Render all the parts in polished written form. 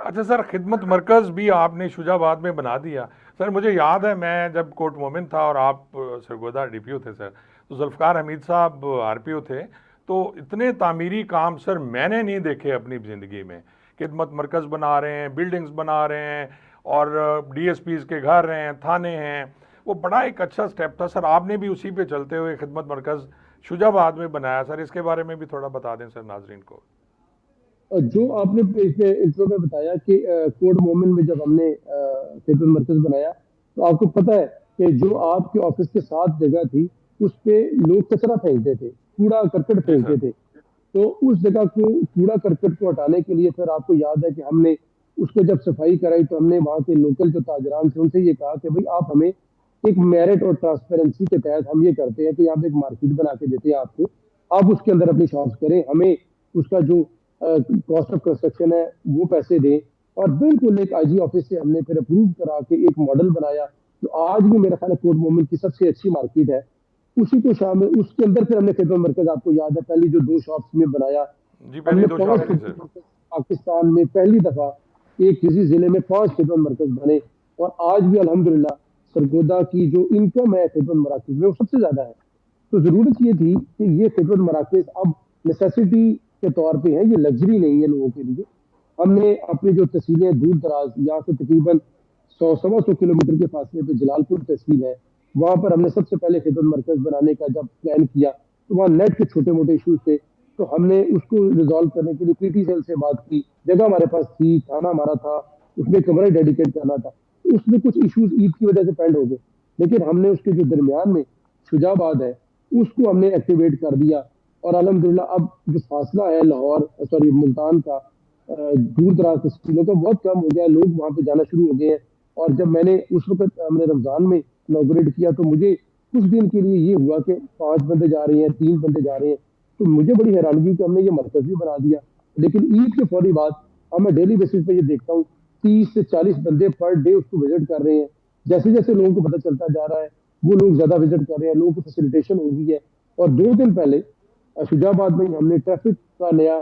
اچھا سر، خدمت مرکز بھی آپ نے شجاعباد میں بنا دیا سر. مجھے یاد ہے میں جب کوٹ مومن تھا اور آپ سرگودا ڈی پی او تھے سر، تو ذوالفقار حمید صاحب آر پی او تھے. تو اتنے تعمیری کام سر میں نے نہیں دیکھے اپنی زندگی میں. خدمت مرکز بنا رہے ہیں، بلڈنگز بنا رہے ہیں، اور ڈی ایس پیز کے گھر ہیں، تھانے ہیں. وہ بڑا ایک اچھا سٹیپ تھا سر. آپ نے بھی اسی پہ چلتے ہوئے خدمت مرکز شجاعباد میں بنایا سر. اس کے بارے میں بھی تھوڑا بتا دیں سر ناظرین کو. اور جو آپ نے انٹرو میں بتایا کہ کوڈ مومن میں جب ہم نے خدمت مرکز بنایا، تو آپ کو پتہ ہے کہ جو آپ کے آفس کے ساتھ جگہ تھی، اس پہ لوگ کچرا پھینکتے تھے، کوڑا کرکٹ جی سر. پھینکتے تھے. تو اس جگہ کو کوڑا کرکٹ کو ہٹانے کے لیے پھر آپ کو یاد ہے کہ ہم نے اس کو جب صفائی کرائی تو ہم نے وہاں کے لوکل جو تاجران تھے ان سے یہ کہا کہ بھئی آپ ہمیں ایک میرٹ اور ٹرانسپیرنسی کے تحت ہم یہ کرتے ہیں کہ یہاں پہ ایک مارکیٹ بنا کے دیتے ہیں آپ کو، آپ اس کے اندر اپنی شاپس کریں، ہمیں اس کا جو کاسٹ آف کنسٹرکشن ہے وہ پیسے دیں. اور بالکل ایک آئی جی آفس سے ہم نے پھر اپروو کرا کے ایک ماڈل بنایا جو آج بھی میرا خیال ہے کوٹ مومن کی سب سے اچھی مارکیٹ ہے. اسی کو شامل اس کے اندر پھر ہم نے خدمت مرکز، آپ کو یاد ہے پہلی جو 2 شاپس میں بنایا، جی ہم پہلی نے 2 5 شاپ تھی خدمت سر. مرکز پاکستان میں پہلی دفعہ ایک کسی ضلع میں 5 خدمت مرکز بنے. اور آج بھی الحمدللہ سرگودا کی جو انکم ہے خدمت مراکز میں وہ سب سے زیادہ ہے. تو ضرورت یہ تھی کہ یہ خدمت مراکز اب نیسیسٹی کے طور پہ ہیں، یہ لگژری نہیں ہے لوگوں کے لیے. ہم نے اپنی جو تحصیلیں دور دراز یہاں سے تقریباً 100 کلومیٹر کے فاصلے پہ جلال پور تحصیل ہے، وہاں پر ہم نے سب سے پہلے خدمت مرکز بنانے کا جب پلان کیا تو وہاں نیٹ کے چھوٹے موٹے ایشوز تھے. تو ہم نے اس کو ریزالو کرنے کے لیے پی ٹی سیل سے بات کی، جگہ ہمارے پاس تھی، تھانہ ہمارا تھا، اس میں کمرے ڈیڈیکیٹ کرنا تھا. اس میں کچھ ایشوز عید کی وجہ سے پینڈ ہو گئے، لیکن ہم نے اس کے جو درمیان میں شجاعباد ہے اس کو ہم نے ایکٹیویٹ کر دیا. اور الحمدللہ اب جو فاصلہ ہے لاہور سوری ملتان کا دور دراز تحصیلوں کا بہت کم ہو گیا ہے، لوگ وہاں پہ جانا شروع ہو گئے ہیں. اور جب میں نے اس وقت ہم نے رمضان میں انوگریٹ کیا تو مجھے کچھ دن کے لیے یہ ہوا کہ 5 بندے جا رہے ہیں، 3 بندے جا رہے ہیں. تو مجھے بڑی حیرانگی کہ ہم نے یہ مرکز بھی بنا دیا. لیکن عید کے فوری بعد اب میں ڈیلی بیسس پہ یہ دیکھتا ہوں 30 سے 40 بندے پر ڈے اس کو وزٹ کر رہے ہیں. جیسے جیسے لوگوں کو پتہ چلتا جا رہا ہے وہ لوگ زیادہ وزٹ کر رہے ہیں، لوگوں کو فیسیلیٹیشن ہو گئی ہے. اور 2 دن پہلے شجاعباد میں ہم نے ٹریفک کا نیا،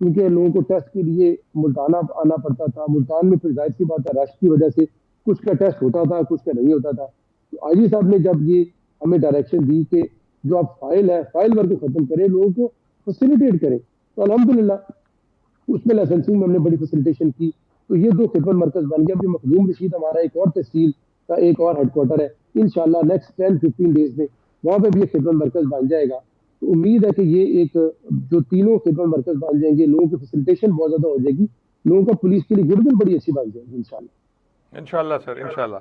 کیونکہ لوگوں کو ٹیسٹ کے لیے ملتان آنا پڑتا تھا. ملتان میں پھر ظاہر سی بات ہے رش کی وجہ سے کچھ کا ٹیسٹ ہوتا تھا کچھ کا نہیں ہوتا تھا. تو آئی جی صاحب نے جب یہ ہمیں ڈائریکشن دی کہ جو آپ فائل ہے فائل ورک کو ختم کریں، لوگوں کو فیسیلیٹیٹ کریں، تو الحمدللہ اس میں لائسنسنگ میں ہم نے بڑی فیسیلیٹیشن کی. تو یہ 2 خدمت مرکز بن گیا. ابھی مخدوم رشید ہمارا ایک اور تحصیل کا ایک اور ہیڈ کوارٹر ہے، انشاءاللہ نیکسٹ 10-15 ڈیز میں وہاں پہ بھی یہ خدمت مرکز بن جائے گا. تو امید ہے کہ یہ ایک جو تینوں خدمت مرکز بن جائیں گے، لوگوں کی فیسیلیٹیشن بہت زیادہ ہو جائے گی، لوگوں کا پولیس کے لیے گڈ ول بڑی اچھی بن جائے گی انشاءاللہ. انشاءاللہ سر، انشاءاللہ.